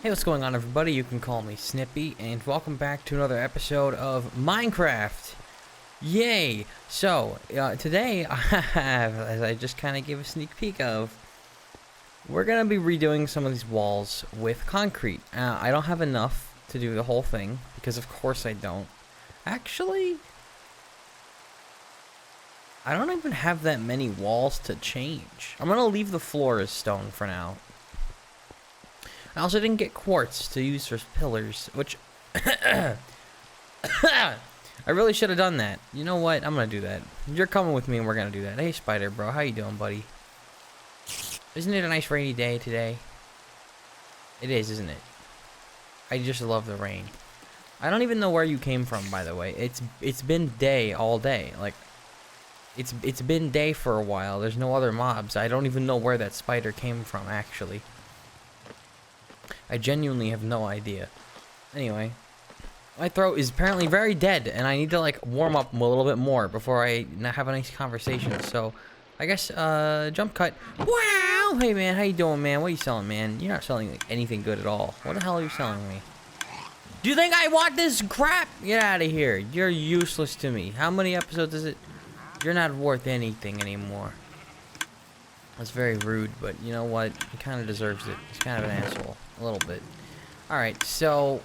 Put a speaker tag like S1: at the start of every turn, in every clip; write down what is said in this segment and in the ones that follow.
S1: Hey, what's going on, everybody? You can call me Snippy, and welcome back to another episode of Minecraft. Yay! So, today I have, as I just kind of gave a sneak peek of, we're going to be redoing some of these walls with concrete. I don't have enough to do the whole thing, because of course I don't. Actually, I don't even have that many walls to change. I'm going to leave the floor as stone for now. I also didn't get quartz to use for pillars, which I really should have done that. You know what? I'm gonna do that. You're coming with me and we're gonna do that. Hey, Spider Bro, how you doing, buddy? Isn't it a nice rainy day today? It is, isn't it? I just love the rain. I don't even know where you came from, by the way. It's been day all day. Like, it's been day for a while. There's no other mobs. I don't even know where that spider came from, actually. I genuinely have no idea. Anyway, my throat is apparently very dead, and I need to, like, warm up a little bit more before I have a nice conversation. So, I guess, jump cut. Wow! Hey, man, how you doing, man? What are you selling, man? You're not selling, like, anything good at all. What the hell are you selling me? Do you think I want this crap? Get out of here. You're useless to me. How many episodes is it? You're not worth anything anymore. That's very rude, but you know what? He kind of deserves it. He's kind of an asshole. A little bit. Alright, so...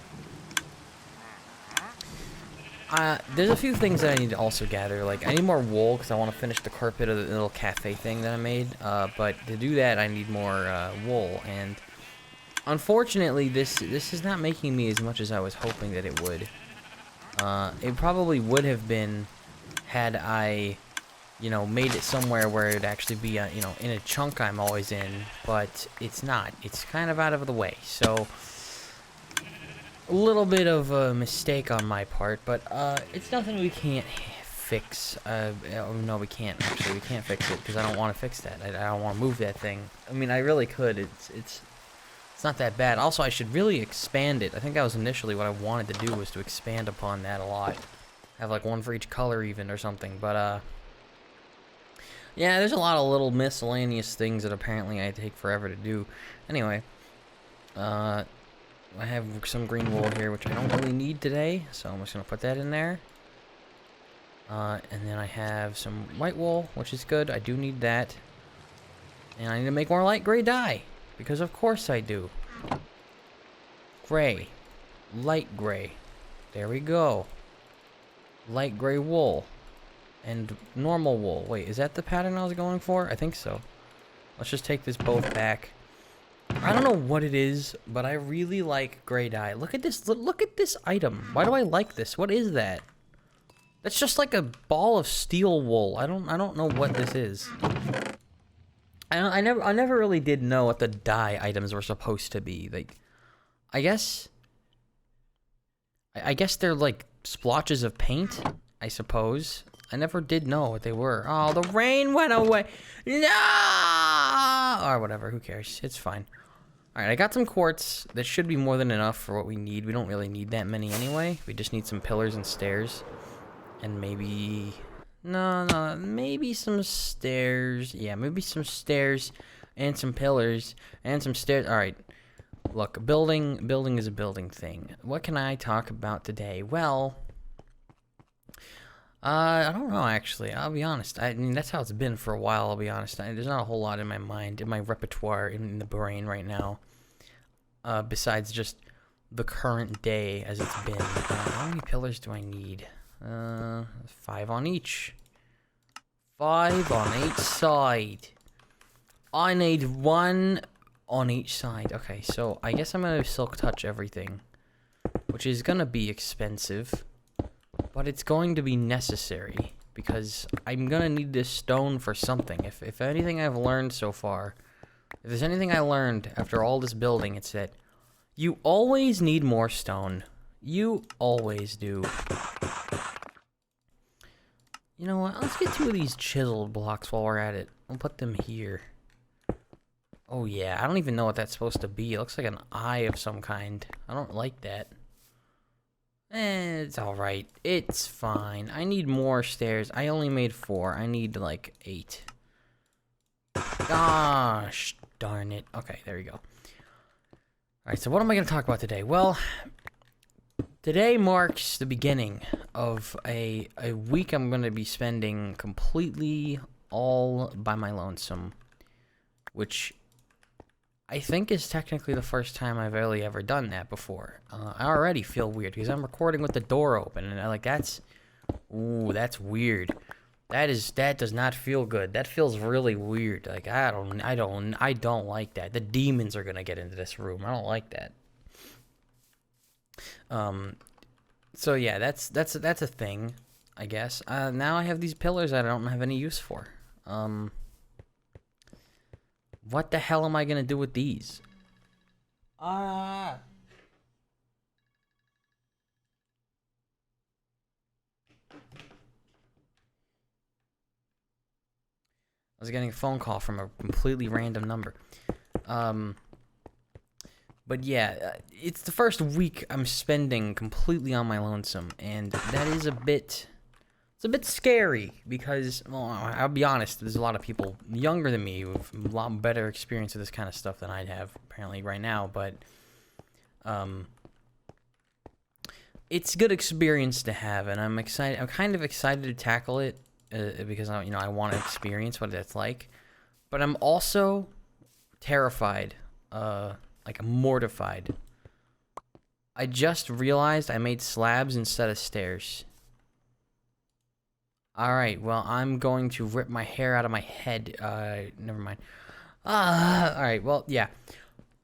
S1: there's a few things that I need to also gather. Like, I need more wool, because I want to finish the carpet of the little cafe thing that I made. But to do that, I need more, wool. And, unfortunately, this is not making me as much as I was hoping that it would. It probably would have been had I... you know, made it somewhere where it'd actually be, you know, in a chunk I'm always in, but it's not. It's kind of out of the way, so a little bit of a mistake on my part, but it's nothing we can't fix. No, we can't, actually. We can't fix it, because I don't want to fix that. I don't want to move that thing. I mean, I really could. It's not that bad. Also, I should really expand it. I think that was initially what I wanted to do, was to expand upon that a lot. Have, like, one for each color even, or something, but, yeah, there's a lot of little miscellaneous things that apparently I take forever to do. Anyway, I have some green wool here, which I don't really need today, so I'm just going to put that in there. And then I have some white wool, which is good. I do need that. And I need to make more light gray dye, because of course I do. Gray. Light gray. There we go. Light gray wool. And normal wool. Wait, is that the pattern I was going for? I think so. Let's just take this both back. I don't know what it is, but I really like gray dye. Look at this. Look at this item. Why do I like this? What is that? That's just like a ball of steel wool. I don't know what this is. I never really did know what the dye items were supposed to be. Like, I guess they're like splotches of paint, I suppose. I never did know what they were. Oh, the rain went away. No! Or whatever, who cares? It's fine. Alright, I got some quartz. That should be more than enough for what we need. We don't really need that many anyway. We just need some pillars and stairs. And maybe... No, maybe some stairs. Yeah, maybe some stairs and some pillars and some stairs. Alright, look, building is a building thing. What can I talk about today? Well... I don't know, actually. I'll be honest. I mean, that's how it's been for a while, I'll be honest. There's not a whole lot in my mind, in my repertoire, in the brain right now. Besides just the current day as it's been. How many pillars do I need? 5 on each. 5 on each side. I need 1 on each side. Okay, so I guess I'm gonna silk touch everything. Which is gonna be expensive. But it's going to be necessary, because I'm going to need this stone for something. If anything I've learned so far, if there's anything I learned after all this building, it's that you always need more stone. You always do. You know what? Let's get 2 of these chiseled blocks while we're at it. I'll put them here. Oh yeah, I don't even know what that's supposed to be. It looks like an eye of some kind. I don't like that. It's alright. It's fine. I need more stairs. I only made 4. I need, like, 8. Gosh darn it. Okay, there we go. Alright, so what am I going to talk about today? Well, today marks the beginning of a week I'm going to be spending completely all by my lonesome, which I think is technically the first time I've really ever done that before. I already feel weird because I'm recording with the door open, and that's weird. That does not feel good. That feels really weird. Like I don't like that. The demons are gonna get into this room. I don't like that. So yeah, that's a thing, I guess. Now I have these pillars that I don't have any use for. What the hell am I gonna do with these? I was getting a phone call from a completely random number. But yeah, it's the first week I'm spending completely on my lonesome, and that is it's a bit scary because, well, I'll be honest, there's a lot of people younger than me with a lot better experience with this kind of stuff than I have apparently right now, but it's a good experience to have, and I'm excited. I'm kind of excited to tackle it. Because I want to experience what it's like, but I'm also terrified, like mortified. I just realized I made slabs instead of stairs. Alright, well, I'm going to rip my hair out of my head. Never mind. Alright, well, yeah.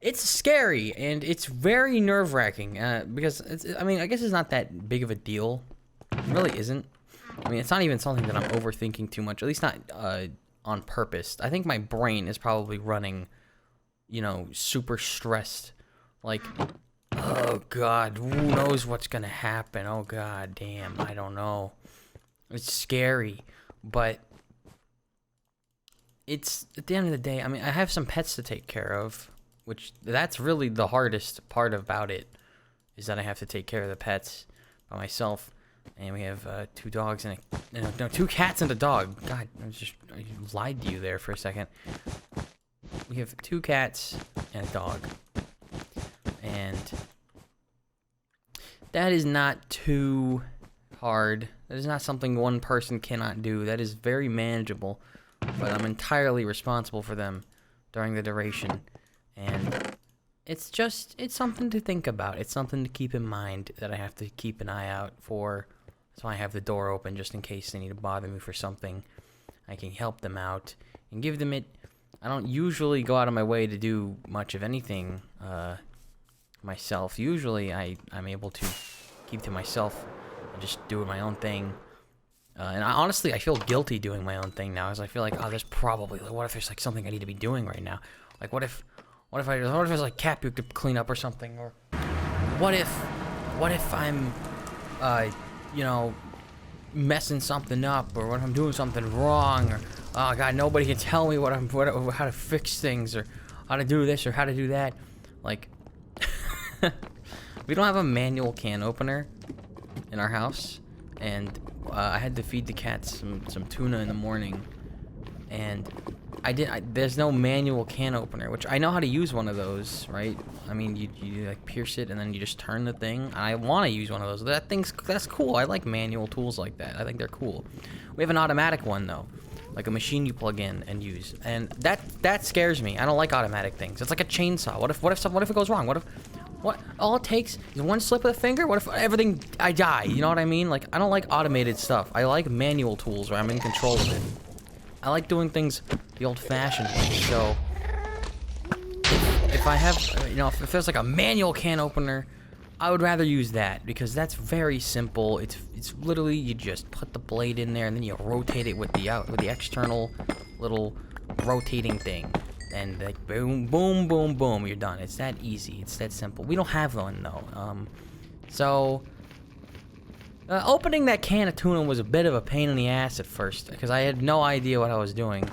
S1: It's scary, and it's very nerve-wracking, because, I guess it's not that big of a deal. It really isn't. I mean, it's not even something that I'm overthinking too much, at least not on purpose. I think my brain is probably running, super stressed. Like, oh, God, who knows what's going to happen? Oh, God, damn, I don't know. It's scary, but it's, at the end of the day, I mean, I have some pets to take care of, which that's really the hardest part about it, is that I have to take care of the pets by myself. And we have 2 dogs and no, 2 cats and a dog. God, I lied to you there for a second. We have 2 cats and a dog, and that is not too hard. That is not something one person cannot do. That is very manageable, but I'm entirely responsible for them during the duration, and it's something to think about. It's something to keep in mind that I have to keep an eye out for. That's why I have the door open, just in case they need to bother me for something. I can help them out and give them it. I don't usually go out of my way to do much of anything myself. Usually I'm able to keep to myself and just do my own thing. And honestly, I feel guilty doing my own thing now, as I feel like, there's probably, what if there's like something I need to be doing right now? Like, what if there's like cat poop to clean up or something? Or what if I'm, messing something up, or what if I'm doing something wrong, or oh God, nobody can tell me how to fix things, or how to do this or how to do that. Like, we don't have a manual can opener in our house, and I had to feed the cats some tuna in the morning, and there's no manual can opener, which I know how to use one of those, right? I mean, you like pierce it and then you just turn the thing. I want to use one of those. That's cool. I like manual tools like that. I think they're cool. We have an automatic one though, like a machine you plug in and use, and that scares me. I don't like automatic things. It's like a chainsaw. What if it goes wrong? What all it takes is one slip of the finger? What if I die? You know what I mean? Like, I don't like automated stuff. I like manual tools where I'm in control of it. I like doing things the old-fashioned way. So if I have, if there's like a manual can opener, I would rather use that, because that's very simple. It's literally, you just put the blade in there and then you rotate it with the external little rotating thing, and like boom, boom, boom, boom, you're done. It's that easy. It's that simple. We don't have one though. So opening that can of tuna was a bit of a pain in the ass at first, because I had no idea what I was doing,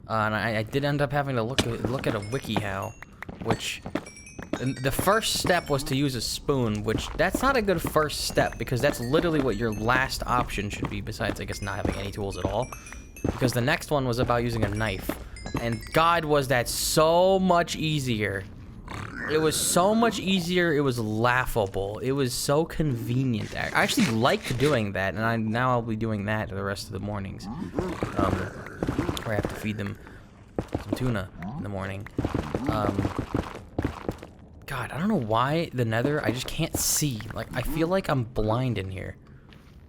S1: and I did end up having to look at a WikiHow, which the first step was to use a spoon, which that's not a good first step, because that's literally what your last option should be, besides I guess not having any tools at all, because the next one was about using a knife, and God, was that so much easier. It was so much easier. It was laughable. It was so convenient. I actually liked doing that, and now I'll be doing that the rest of the mornings. Where I have to feed them some tuna in the morning. God, I don't know why the Nether. I just can't see. Like, I feel like I'm blind in here.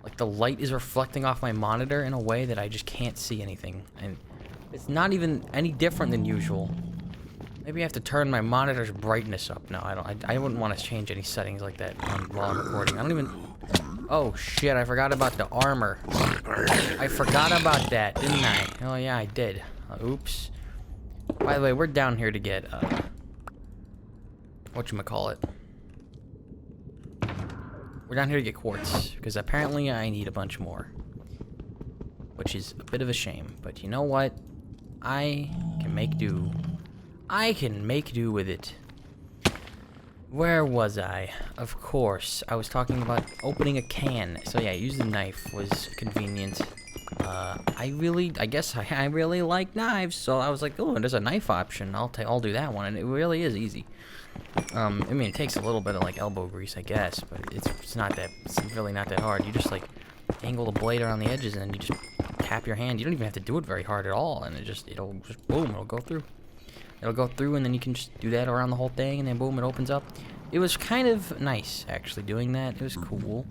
S1: Like, the light is reflecting off my monitor in a way that I just can't see anything, and it's not even any different than usual. Maybe I have to turn my monitor's brightness up. No, I wouldn't want to change any settings like that while I'm recording. I don't even... Oh, shit, I forgot about the armor. I forgot about that, didn't I? Oh, yeah, I did. Oops. By the way, we're down here to get, whatchamacallit. We're down here to get quartz, because apparently I need a bunch more. Which is a bit of a shame, but you know what? I can make do. I can make do with it. Where was I? Of course, I was talking about opening a can. So yeah, using the knife was convenient. I guess I really like knives, so I was like, oh, there's a knife option. I'll do that one, and it really is easy. I mean, it takes a little bit of like elbow grease, I guess, but it's really not that hard. You just like angle the blade around the edges, and you just tap your hand. You don't even have to do it very hard at all, and it'll just boom, it'll go through. It'll go through, and then you can just do that around the whole thing, and then boom, it opens up. It was kind of nice, actually, doing that. It was cool.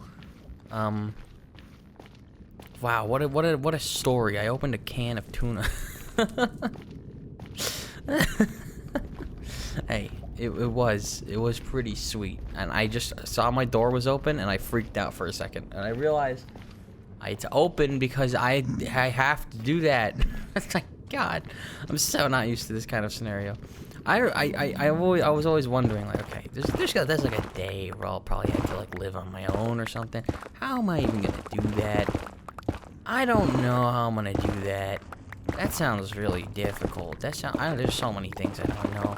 S1: Wow, what a story. I opened a can of tuna. Hey, it was pretty sweet. And I just saw my door was open, and I freaked out for a second. And I realized it's open because I have to do that. It's like, God, I'm so not used to this kind of scenario. I was always wondering, like, okay, there's like a day where I'll probably have to like live on my own or something. How am I even gonna do that? I don't know how I'm gonna do that. That sounds really difficult. There's so many things I don't know.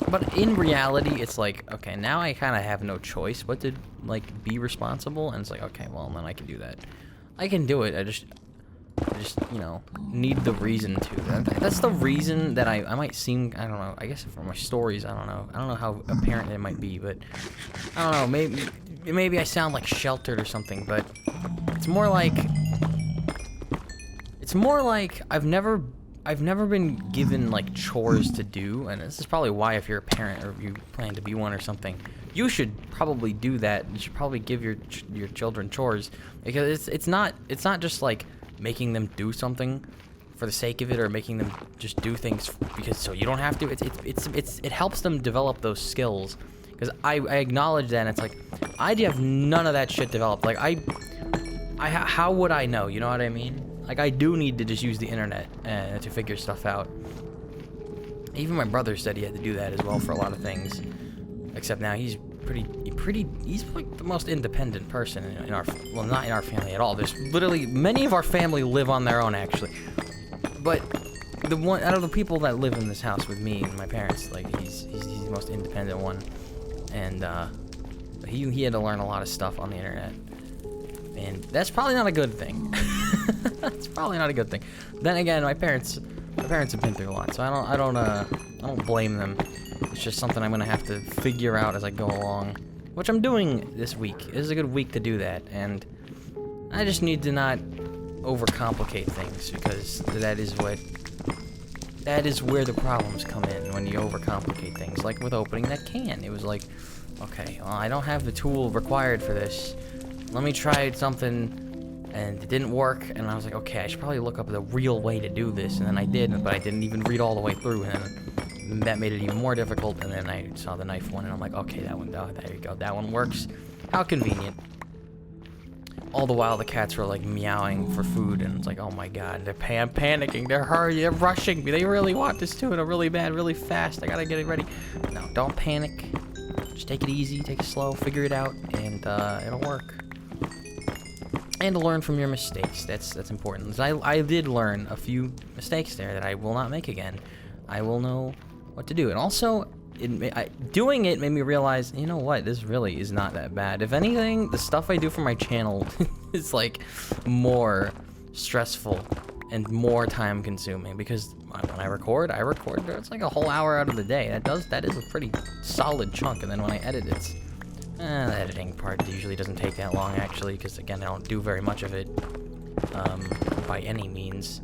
S1: But in reality, it's like, okay, now I kind of have no choice but to like be responsible, and it's like, okay, well, then I can do that. I can do it. I just you know, need the reason to. That's the reason that I might seem, I don't know, I guess from my stories, I don't know how apparent it might be, but I don't know, maybe I sound like sheltered or something, but it's more like I've never been given like chores to do, and this is probably why, if you're a parent or you plan to be one or something, you should probably do that. You should probably give your children chores, because it's not just like making them do something for the sake of it, or making them just do things because so you don't have to. It helps them develop those skills, because I acknowledge that, and it's like I have none of that shit developed. Like how would I know? You know what I mean? Like, I do need to just use the internet to figure stuff out. Even my brother said he had to do that as well for a lot of things, except now he's he's like the most independent person in our, well, not in our family at all. There's literally, many of our family live on their own, actually. But the one, out of the people that live in this house with me and my parents, like, he's the most independent one. And, he had to learn a lot of stuff on the internet. And that's probably not a good thing. That's probably not a good thing. Then again, my parents have been through a lot, so I don't blame them. It's just something I'm gonna have to figure out as I go along, which I'm doing this week. This is a good week to do that, and I just need to not overcomplicate things, because that is where the problems come in, when you overcomplicate things. Like with opening that can, it was like, okay, well, I don't have the tool required for this. Let me try something. And it didn't work, and I was like, okay, I should probably look up the real way to do this, and then I did, but I didn't even read all the way through, and that made it even more difficult, and then I saw the knife one, and I'm like, okay, that one, oh, there you go, that one works. How convenient. All the while, the cats were, like, meowing for food, and it's like, oh my god, they're panicking, they're rushing me, they really want this tuna really bad, really fast, I gotta get it ready. No, don't panic, just take it easy, take it slow, figure it out, and it'll work. And to learn from your mistakes, that's important. I did learn a few mistakes there that I will not make again. I will know what to do. And also, doing it made me realize, you know what, this really is not that bad. If anything, the stuff I do for my channel is like more stressful and more time consuming, because when I record. It's like a whole hour out of the day. That is a pretty solid chunk. And then when I edit, it's the editing part usually doesn't take that long actually, because again, I don't do very much of it by any means.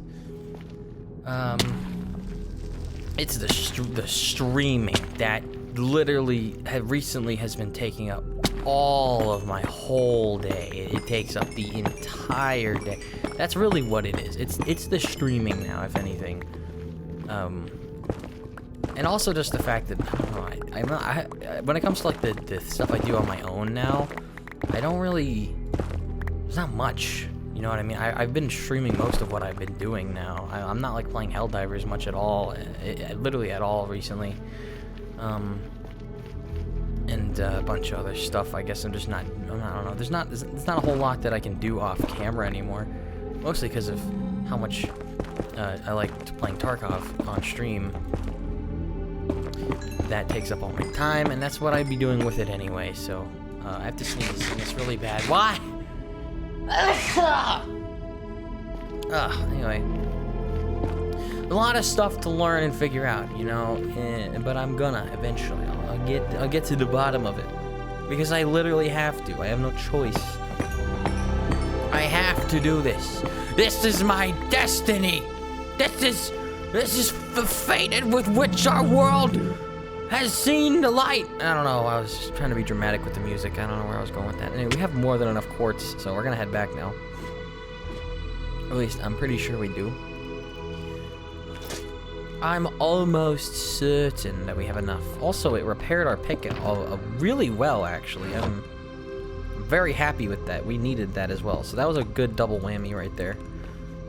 S1: It's the streaming that literally recently has been taking up all of my whole day. It takes up the entire day. That's really what it is. It's the streaming now, if anything. And also just the fact that when it comes to like the stuff I do on my own now, I don't really. There's not much. You know what I mean? I've been streaming most of what I've been doing now. I'm not like playing Helldivers much at all, literally at all recently. And a bunch of other stuff. I guess I don't know. There's not a whole lot that I can do off camera anymore. Mostly because of how much I like playing Tarkov on stream. That takes up all my time, and that's what I'd be doing with it anyway. So I have to sneeze, and it's really bad. Why? Anyway, a lot of stuff to learn and figure out, you know. But I'm gonna eventually. I'll get to the bottom of it, because I literally have to. I have no choice. I have to do this. This is my destiny. This is the fate with which our world has seen the light. I don't know. I was just trying to be dramatic with the music. I don't know where I was going with that. Anyway, we have more than enough quartz, so we're gonna head back now. At least I'm pretty sure we do. I'm almost certain that we have enough. Also, it repaired our pick really well, actually. I'm very happy with that. We needed that as well. So that was a good double whammy right there.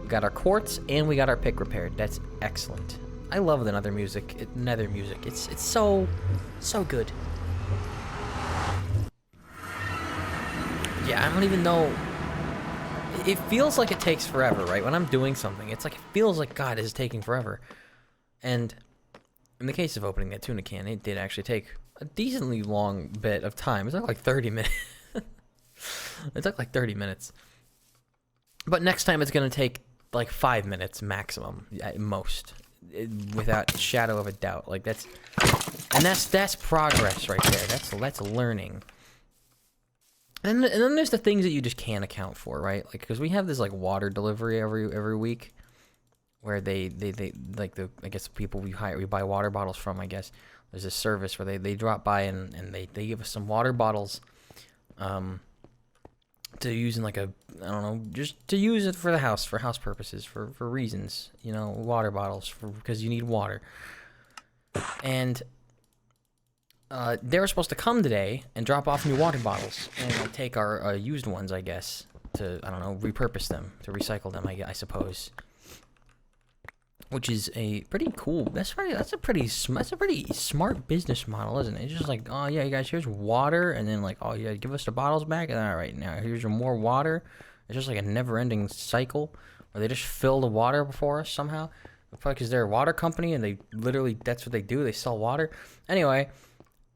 S1: We got our quartz and we got our pick repaired. That's excellent. I love the nether music. It's so good. Yeah, I don't even know. It feels like it takes forever, right? When I'm doing something, it's like it feels like God is taking forever. And in the case of opening that tuna can, it did actually take a decently long bit of time. It took like 30 minutes. It took like 30 minutes. But next time it's going to take like 5 minutes maximum at most, without a shadow of a doubt. Like that's progress right there. That's learning. And then there's the things that you just can't account for, right? Like, because we have this like water delivery every week, where they like I guess the people we buy water bottles from, I guess there's this service where they drop by and they give us some water bottles, to use in like I don't know, just to use it for the house, for house purposes, for reasons, you know, water bottles because you need water. And they were supposed to come today and drop off new water bottles and take our used ones, I guess, to, I don't know, repurpose them, to recycle them, I suppose. Which is a pretty cool. That's a pretty smart business model, isn't it? It's just like, oh yeah, you guys, here's water, and then like, oh yeah, give us the bottles back, and all right, now here's your more water. It's just like a never-ending cycle where they just fill the water for us somehow. Probably because they're a water company and they literally, that's what they do. They sell water. Anyway,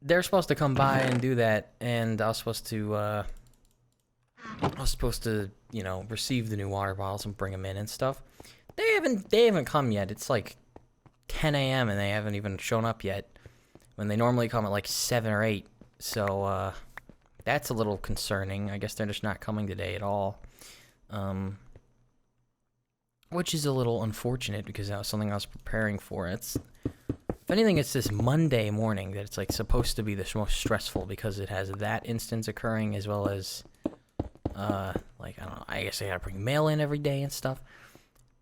S1: they're supposed to come by and do that, and I was supposed to, you know, receive the new water bottles and bring them in and stuff. They haven't come yet. It's like 10 a.m. and they haven't even shown up yet, when they normally come at like 7 or 8. So that's a little concerning. I guess they're just not coming today at all, which is a little unfortunate because that was something I was preparing for. If anything, it's this Monday morning that it's like supposed to be the most stressful, because it has that instance occurring, as well as like, I don't know, I guess I gotta bring mail in every day and stuff.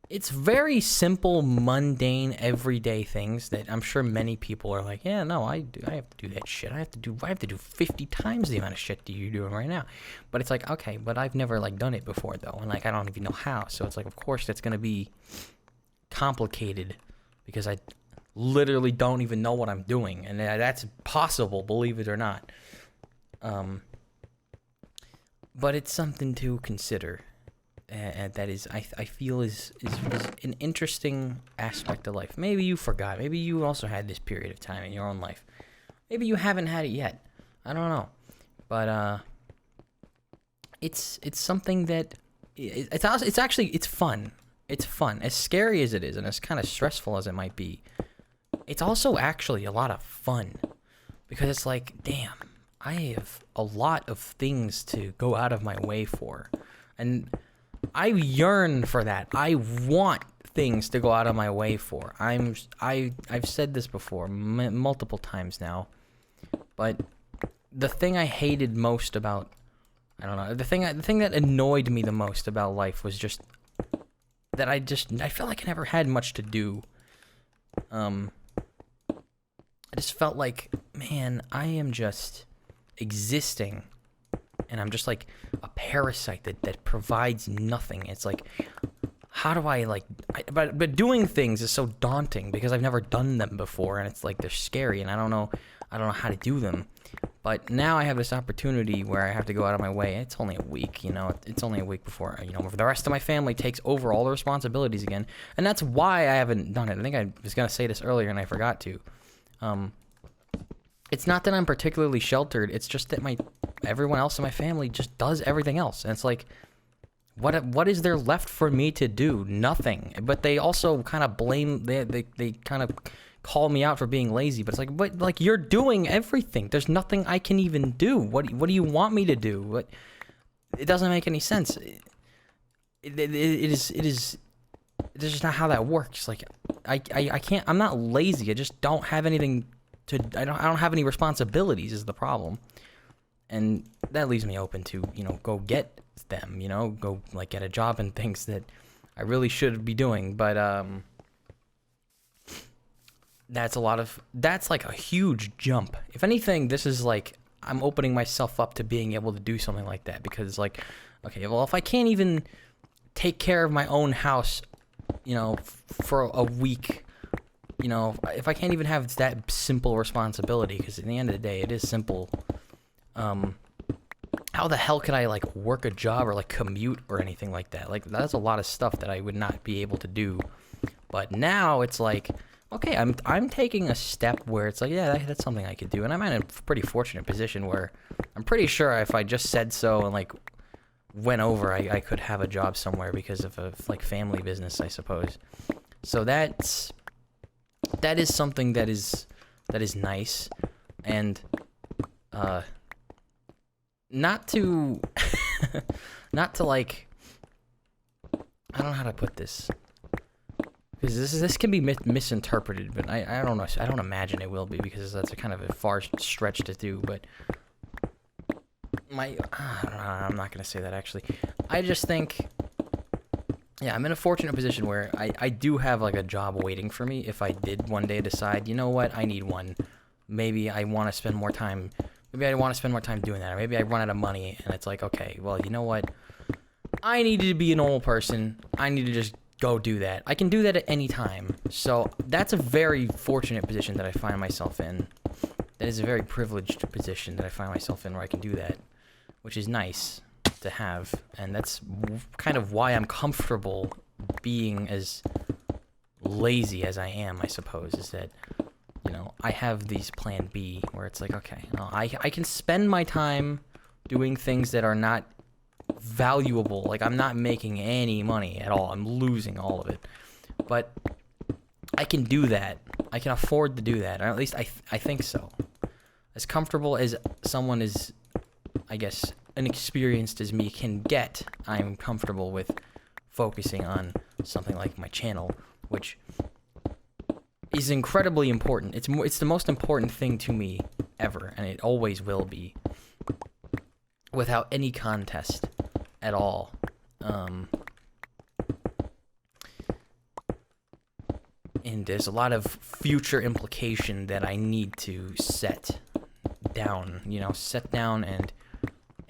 S1: It's very simple, mundane, everyday things that I'm sure many people are like, yeah, no, I have to do that shit. I have to do 50 times the amount of shit that you're doing right now. But it's like, okay, but I've never like done it before though, and like I don't even know how. So it's like, of course that's gonna be complicated, because I literally don't even know what I'm doing, and that's possible, believe it or not. But it's something to consider. That is, I feel is an interesting aspect of life. Maybe you forgot. Maybe you also had this period of time in your own life. Maybe you haven't had it yet. I don't know. But it's something that it's fun. it's fun. As scary as it is, and as kind of stressful as it might be, it's also actually a lot of fun. Because it's like, damn, I have a lot of things to go out of my way for. And I yearn for that. I want things to go out of my way for. I've said this before multiple times now, but the thing I hated most about, I don't know, the thing that annoyed me the most about life was just that I felt like I never had much to do. I just felt like, man, I am just existing, and I'm just like a parasite that provides nothing. It's like, how do I like, but doing things is so daunting because I've never done them before, and it's like they're scary, and I don't know how to do them. But now I have this opportunity where I have to go out of my way. It's only a week, you know. It's only a week before, you know, the rest of my family takes over all the responsibilities again, and that's why I haven't done it. I think I was gonna say this earlier and I forgot to. It's not that I'm particularly sheltered. It's just that everyone else in my family just does everything else, and it's like, what is there left for me to do? Nothing. But they also kind of blame. They kind of call me out for being lazy. But it's like, but like, you're doing everything. There's nothing I can even do. What do you want me to do? It doesn't make any sense. It is just not how that works. Like, I can't. I'm not lazy. I just don't have anything to. I don't have any responsibilities. Is the problem, and that leaves me open to, you know, go get them. You know, go like get a job and things that I really should be doing. But that's like a huge jump. If anything, this is like I'm opening myself up to being able to do something like that, because like, okay, well, if I can't even take care of my own house, you know, for a week, you know, if I can't even have that simple responsibility, because at the end of the day, it is simple, how the hell could I like work a job or like commute or anything like that? Like, that's a lot of stuff that I would not be able to do. But now it's like, okay, I'm taking a step where it's like, yeah, that's something I could do. And I'm in a pretty fortunate position where I'm pretty sure if I just said so and like went over, I could have a job somewhere because of a like family business, I suppose. So that is something that is nice. And not to like, I don't know how to put this, because this can be misinterpreted, but I don't know. I don't imagine it will be, because that's a kind of a far stretch to do. But I'm not gonna say that actually. I just think, yeah, I'm in a fortunate position where I do have like a job waiting for me if I did one day decide, you know what, I need one. Maybe I want to spend more time. Maybe I want to spend more time doing that, or maybe I run out of money, and it's like, okay, well, you know what, I need to be a normal person. I need to just go do that. I can do that at any time. So that's a very fortunate position that I find myself in. That is a very privileged position that I find myself in, where I can do that, which is nice to have. And that's kind of why I'm comfortable being as lazy as I am, I suppose, is that, you know, I have these plan B where it's like, okay, no, I can spend my time doing things that are not valuable. Like, I'm not making any money at all. I'm losing all of it. But I can do that. I can afford to do that. Or at least I think so. As comfortable as someone is, I guess, inexperienced as me can get, I'm comfortable with focusing on something like my channel, which is incredibly important. It's the most important thing to me ever, and it always will be, without any contest at all. And there's a lot of future implication that I need to set down, you know,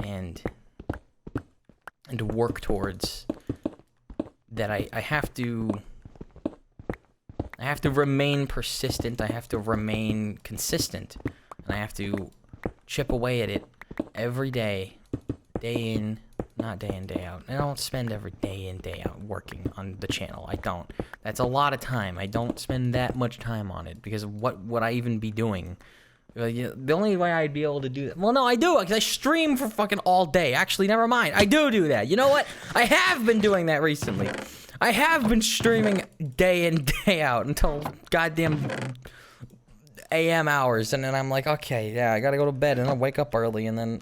S1: and work towards, that I have to remain persistent, I have to remain consistent, and I have to chip away at it every day, day in, not day in, day out. I don't spend every day in, day out working on the channel. I don't. That's a lot of time. I don't spend that much time on it, because what would I even be doing? The only way I'd be able to do that... Well, no, I do, because I stream for fucking all day. Actually, never mind. I do that. You know what? I have been doing that recently. I have been streaming day in, day out until goddamn AM hours, and then I'm like, okay, yeah, I gotta go to bed, and I'll wake up early, and then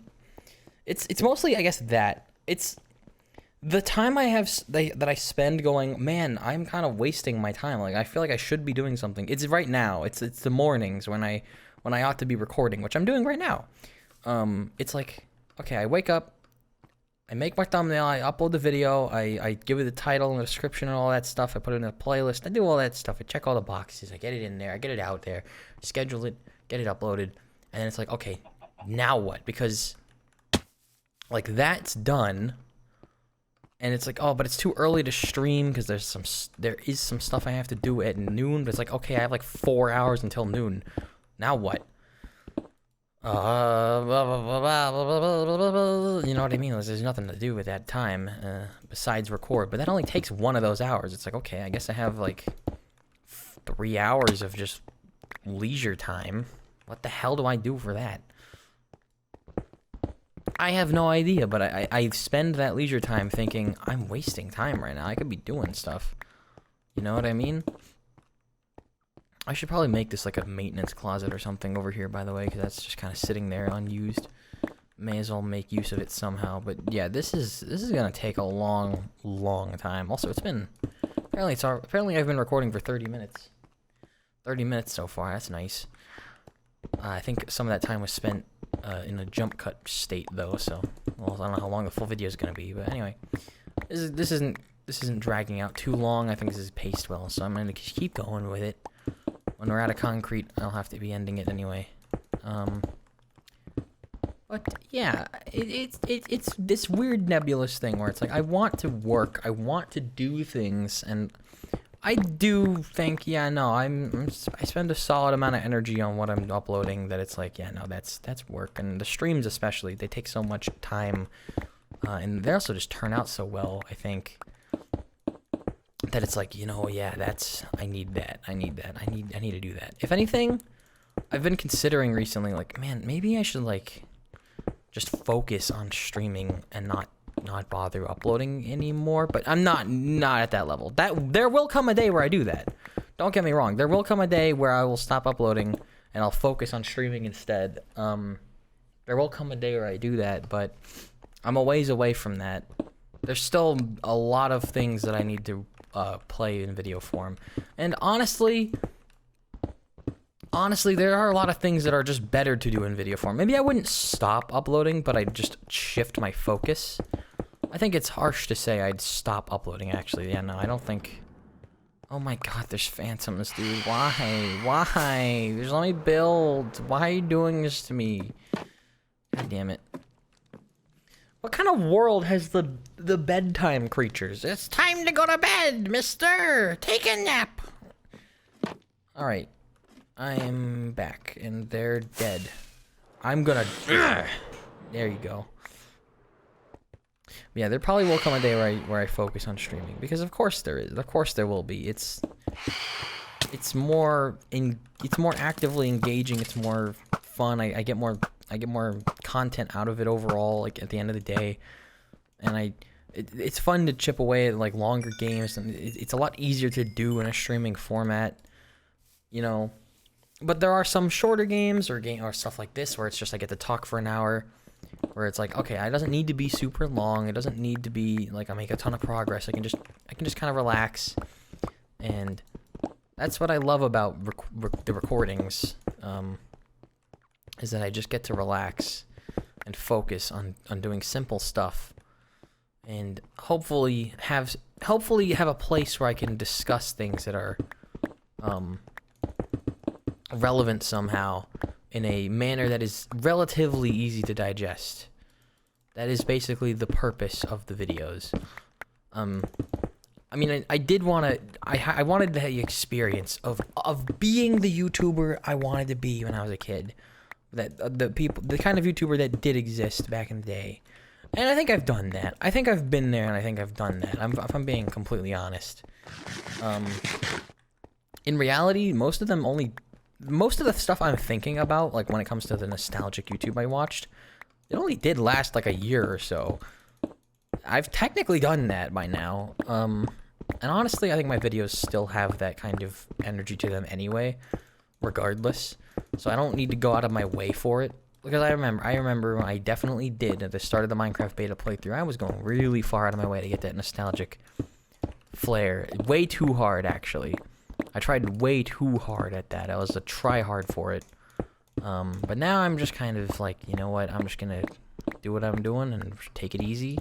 S1: it's mostly, I guess, that it's the time I have that I spend going, man, I'm kind of wasting my time. Like, I feel like I should be doing something. It's right now. It's the mornings when I ought to be recording, which I'm doing right now. It's like, okay, I wake up, I make my thumbnail, I upload the video, I give it the title and the description and all that stuff. I put it in a playlist. I do all that stuff. I check all the boxes. I get it in there. I get it out there. Schedule it. Get it uploaded. And then it's like, okay, now what? Because like that's done. And it's like, oh, but it's too early to stream because there is some stuff I have to do at noon. But it's like, okay, I have like 4 hours until noon. Now what? You know what I mean? There's nothing to do with that time besides record. But that only takes one of those hours. It's like, okay, I guess I have like 3 hours of just leisure time. What the hell do I do for that? I have no idea, but I spend that leisure time thinking, I'm wasting time right now. I could be doing stuff. You know what I mean? I should probably make this like a maintenance closet or something over here, by the way, because that's just kind of sitting there unused. May as well make use of it somehow. But yeah, this is gonna take a long time. Also, it's been apparently I've been recording for 30 minutes. 30 minutes so far. That's nice. I think some of that time was spent in a jump cut state though. So well, I don't know how long the full video is gonna be, but anyway, this isn't dragging out too long. I think this is paced well, so I'm gonna keep going with it. When we're out of concrete, I'll have to be ending it anyway. But yeah, it's this weird nebulous thing where it's like I want to work, I want to do things, and I do think, yeah, no, I spend a solid amount of energy on what I'm uploading that it's like, yeah, no, that's work. And the streams especially, they take so much time, and they also just turn out so well, I think. That it's like, you know, yeah, I need to do that. If anything, I've been considering recently, like, man, maybe I should, like, just focus on streaming and not bother uploading anymore, but I'm not at that level. There will come a day where I do that. Don't get me wrong. There will come a day where I will stop uploading and I'll focus on streaming instead. There will come a day where I do that, but I'm a ways away from that. There's still a lot of things that I need to play in video form. And honestly, there are a lot of things that are just better to do in video form. Maybe I wouldn't stop uploading, but I'd just shift my focus. I think it's harsh to say I'd stop uploading, actually. Yeah, no, I don't think... Oh my god, there's phantoms, dude. Why? There's only builds. Why are you doing this to me? God damn it. What kind of world has the bedtime creatures? It's time to go to bed, mister! Take a nap! Alright. I am back, and they're dead. I'm gonna... There you go. Yeah, there probably will come a day where I focus on streaming, because of course there is. Of course there will be. It's more actively engaging. It's more fun. I get more content out of it overall, like at the end of the day, and it's fun to chip away at like longer games, and it's a lot easier to do in a streaming format, you know. But there are some shorter games or stuff like this where it's just I get to talk for an hour, where it's like, okay, it doesn't need to be super long. It doesn't need to be like I make a ton of progress. I can just kind of relax, and that's what I love about the recordings. Is that I just get to relax and focus on doing simple stuff, and hopefully have a place where I can discuss things that are relevant somehow in a manner that is relatively easy to digest. That is basically the purpose of the videos. I mean, I did want to... I wanted the experience of being the YouTuber I wanted to be when I was a kid. That the kind of YouTuber that did exist back in the day. And I think I've done that. I think I've been there, and I think I've done that. If I'm being completely honest. In reality, most of the stuff I'm thinking about, like when it comes to the nostalgic YouTube I watched, it only did last like a year or so. I've technically done that by now. And honestly, I think my videos still have that kind of energy to them anyway, regardless. So I don't need to go out of my way for it. Because I remember when I definitely did at the start of the Minecraft beta playthrough, I was going really far out of my way to get that nostalgic flair. Way too hard, actually. I tried way too hard at that. I was a try-hard for it. But now I'm just kind of like, you know what, I'm just gonna do what I'm doing and take it easy.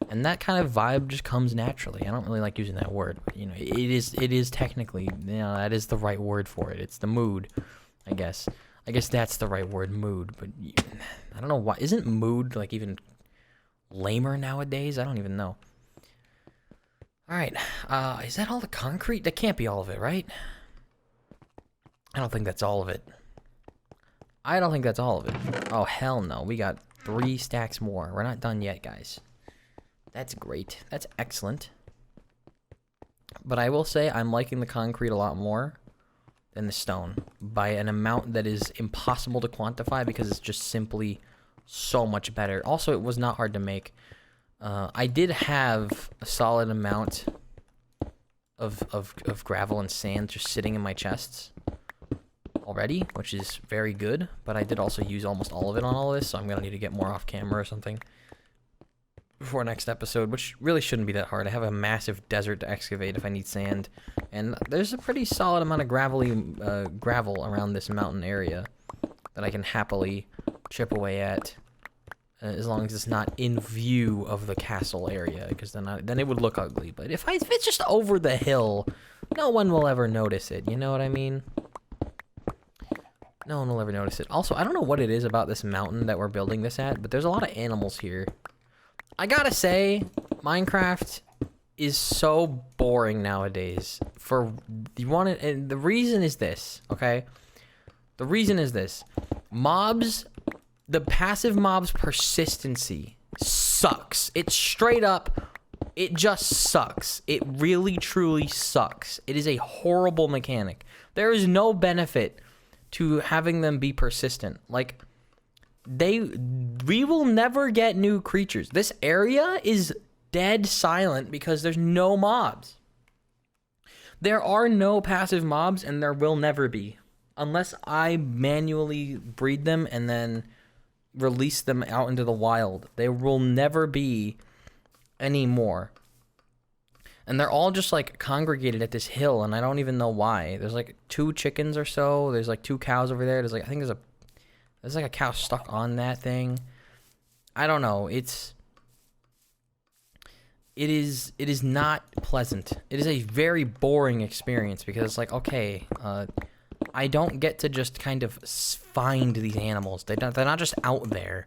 S1: And that kind of vibe just comes naturally. I don't really like using that word, but, you know, it is technically, you know, that is the right word for it. It's the mood, I guess. I guess that's the right word, mood, but I don't know why. Isn't mood, like, even lamer nowadays? I don't even know. Alright, is that all the concrete? That can't be all of it, right? I don't think that's all of it. I don't think that's all of it. Oh, hell no. We got 3 stacks more. We're not done yet, guys. That's great. That's excellent. But I will say I'm liking the concrete a lot more than the stone by an amount that is impossible to quantify because it's just simply so much better. Also, it was not hard to make. I did have a solid amount of gravel and sand just sitting in my chests already, which is very good, but I did also use almost all of it on all of this, so I'm gonna need to get more off camera or something before next episode, which really shouldn't be that hard. I have a massive desert to excavate if I need sand, and there's a pretty solid amount of gravel around this mountain area that I can happily chip away at, as long as it's not in view of the castle area, because then it would look ugly. But if it's just over the hill, no one will ever notice it, you know what I mean? No one will ever notice it. Also, I don't know what it is about this mountain that we're building this at, but there's a lot of animals here. I gotta say, Minecraft is so boring nowadays. And the reason is this, okay? The reason is this. The passive mobs persistency sucks. It's straight up, it just sucks. It really, truly sucks. It is a horrible mechanic. There is no benefit to having them be persistent. Like, we will never get new creatures. This area is dead silent because there's no mobs. There are no passive mobs, and there will never be. Unless I manually breed them and then release them out into the wild. There will never be any more. And they're all just, like, congregated at this hill, and I don't even know why. There's, like, 2 chickens or so. There's, like, 2 cows over there. There's, like, I think there's like a cow stuck on that thing. I don't know. It is not pleasant. It is a very boring experience because it's like, okay, I don't get to just kind of find these animals. They're not just out there.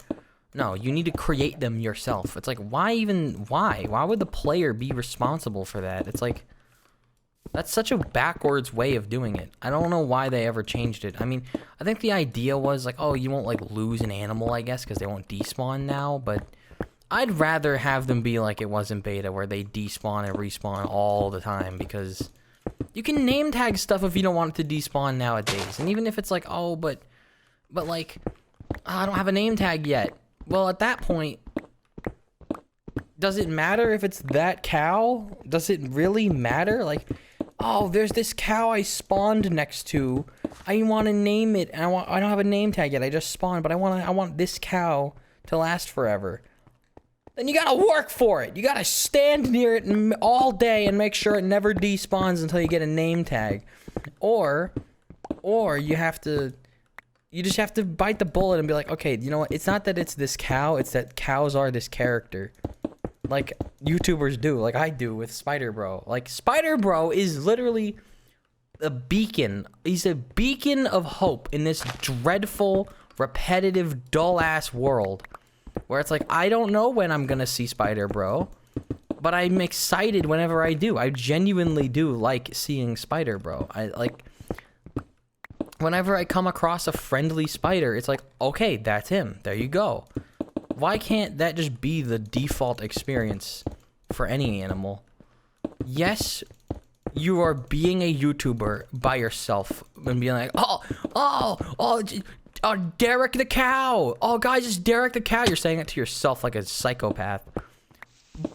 S1: No, you need to create them yourself. It's like, why? Why would the player be responsible for that? It's like, that's such a backwards way of doing it. I don't know why they ever changed it. I mean, I think the idea was like, oh, you won't like lose an animal, I guess, because they won't despawn now, but I'd rather have them be like it was in beta, where they despawn and respawn all the time, because you can name tag stuff if you don't want it to despawn nowadays. And even if it's like, oh, but like, I don't have a name tag yet. Well, at that point, does it matter if it's that cow? Does it really matter? Like, oh, there's this cow I spawned next to. I want to name it, and I don't have a name tag yet. I just spawned, but I want this cow to last forever. Then you gotta work for it. You gotta stand near it all day and make sure it never despawns until you get a name tag. Or you just have to bite the bullet and be like, okay, you know what? It's not that it's this cow, it's that cows are this character. Like YouTubers do, like I do with Spider Bro. Like, Spider Bro is literally a beacon. He's a beacon of hope in this dreadful, repetitive, dull-ass world. Where it's like, I don't know when I'm gonna see Spider Bro, but I'm excited whenever I do. I genuinely do like seeing Spider Bro. Whenever I come across a friendly spider, it's like, okay, that's him. There you go. Why can't that just be the default experience for any animal? Yes, you are being a YouTuber by yourself and being like, oh, Derek the cow. Oh, guys, it's Derek the cow. You're saying it to yourself like a psychopath.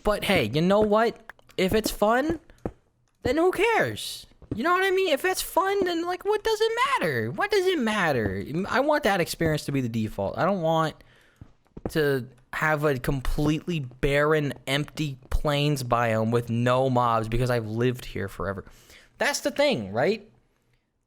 S1: But hey, you know what? If it's fun, then who cares? You know what I mean? If it's fun, then like, what does it matter? What does it matter? I want that experience to be the default. I don't want to have a completely barren, empty plains biome with no mobs because I've lived here forever. That's the thing, right?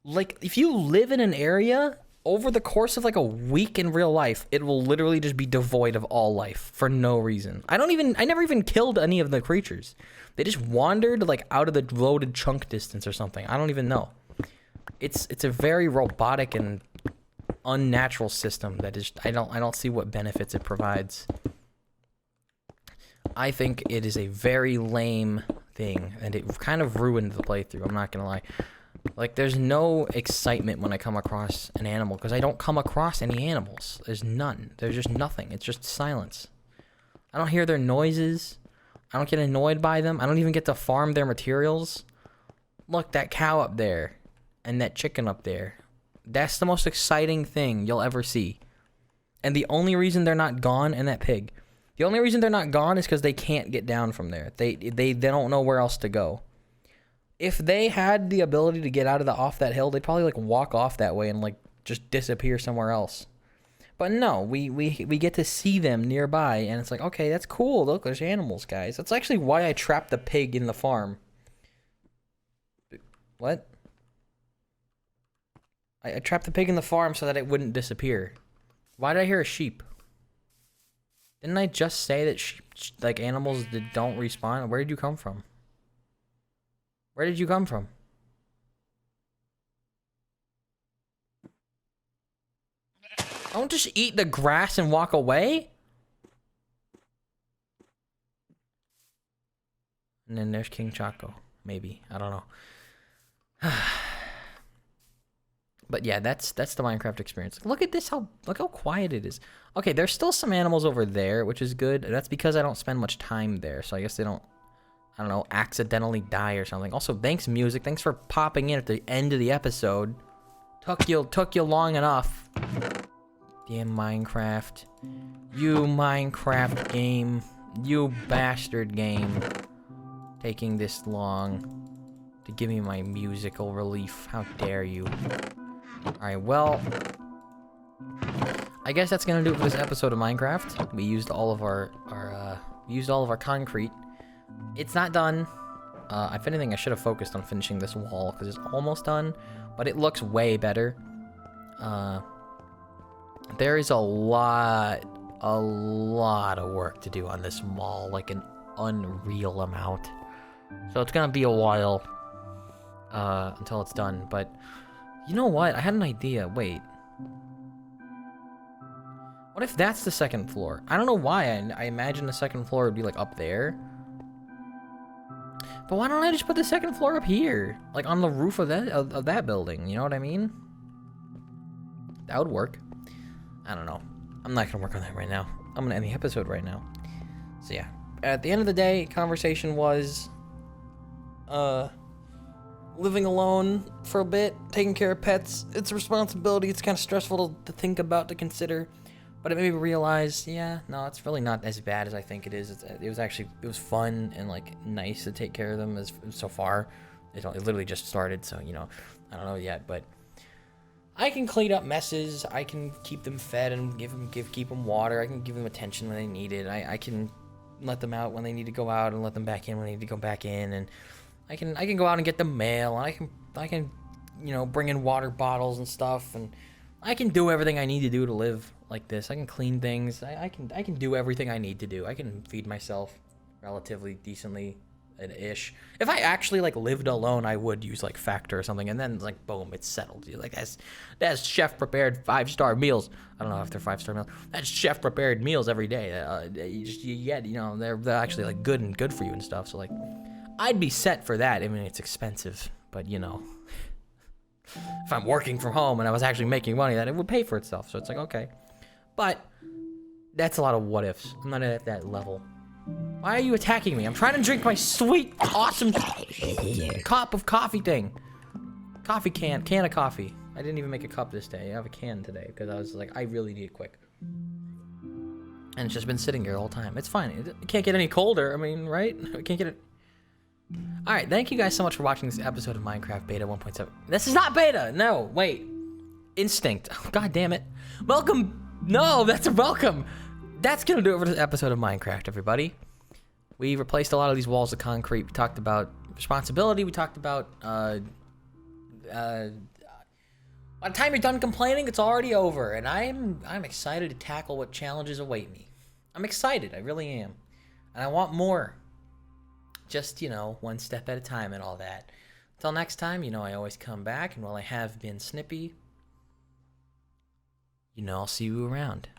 S1: Like, if you live in an area, over the course of like a week in real life, it will literally just be devoid of all life for no reason. I never even killed any of the creatures. They just wandered like out of the loaded chunk distance or something. I don't even know. It's a very robotic and unnatural system that is, I don't see what benefits it provides. I think it is a very lame thing, and it kind of ruined the playthrough, I'm not gonna lie. Like, there's no excitement when I come across an animal, because I don't come across any animals. There's none. There's just nothing. It's just silence. I don't hear their noises. I don't get annoyed by them. I don't even get to farm their materials. Look, that cow up there, and that chicken up there. That's the most exciting thing you'll ever see. And the only reason they're not gone, and that pig, the only reason they're not gone is because they can't get down from there. They don't know where else to go. If they had the ability to get out of off that hill, they'd probably like walk off that way and like just disappear somewhere else. But no, we get to see them nearby, and it's like, okay, that's cool. Look, there's animals, guys. That's actually why I trapped the pig in the farm. What? I trapped the pig in the farm so that it wouldn't disappear. Why did I hear a sheep? Didn't I just say that sheep, like animals that don't respawn? Where did you come from? Where did you come from? Don't just eat the grass and walk away. And then there's King Chaco. Maybe. I don't know. But yeah, that's the Minecraft experience. Look at this, look how quiet it is. Okay, there's still some animals over there, which is good. That's because I don't spend much time there, so I guess they don't, I don't know, accidentally die or something. Also, thanks music. Thanks for popping in at the end of the episode. Took you long enough. Damn Minecraft. You Minecraft game. You bastard game. Taking this long to give me my musical relief. How dare you. Alright, well, I guess that's gonna do it for this episode of Minecraft. We used all of our concrete. It's not done. If anything, I should have focused on finishing this wall because it's almost done, but it looks way better. There is a lot of work to do on this wall, like an unreal amount. So it's gonna be a while until it's done, but you know what? I had an idea. Wait. What if that's the second floor? I don't know why I imagine the second floor would be like up there. But why don't I just put the second floor up here? Like on the roof of that building, you know what I mean? That would work. I don't know. I'm not gonna work on that right now. I'm gonna end the episode right now. So yeah. At the end of the day, conversation was living alone for a bit, taking care of pets. It's a responsibility. It's kind of stressful to think about, to consider. But it made me realize, yeah, no, it's really not as bad as I think it is. It was fun and like nice to take care of them so far. It literally just started, so you know, I don't know yet, but I can clean up messes. I can keep them fed and keep them water. I can give them attention when they need it. I can let them out when they need to go out and let them back in when they need to go back in, and I can go out and get the mail. And I can you know, bring in water bottles and stuff, and I can do everything I need to do to live like this. I can clean things. I can do everything I need to do. I can feed myself relatively decently ish. If I actually like lived alone, I would use like Factor or something, and then like boom, it's settled. You're like, that's chef prepared 5-star meals. I don't know if they're 5-star meals. That's chef prepared meals every day. You get, you know, they're actually like good for you and stuff. So like, I'd be set for that. I mean, it's expensive, but you know, if I'm working from home and I was actually making money, that it would pay for itself. So it's like, okay, but that's a lot of what ifs. I'm not at that level. Why are you attacking me? I'm trying to drink my sweet, awesome cup of coffee thing. Coffee can of coffee. I didn't even make a cup this day. I have a can today because I was like, I really need it quick. And it's just been sitting here the whole time. It's fine. It can't get any colder. I mean, right? I can't get it. All right, thank you guys so much for watching this episode of Minecraft Beta 1.7. This is not beta. No, wait. Instinct. Oh, God damn it. Welcome. No, that's a welcome. That's gonna do it for this episode of Minecraft, everybody. We replaced a lot of these walls of concrete. We talked about responsibility. We talked about by the time you're done complaining, it's already over, and I'm excited to tackle what challenges await me. I'm excited. I really am, and I want more. Just, you know, one step at a time and all that. Until next time, you know, I always come back, and while I have been snippy, you know, I'll see you around.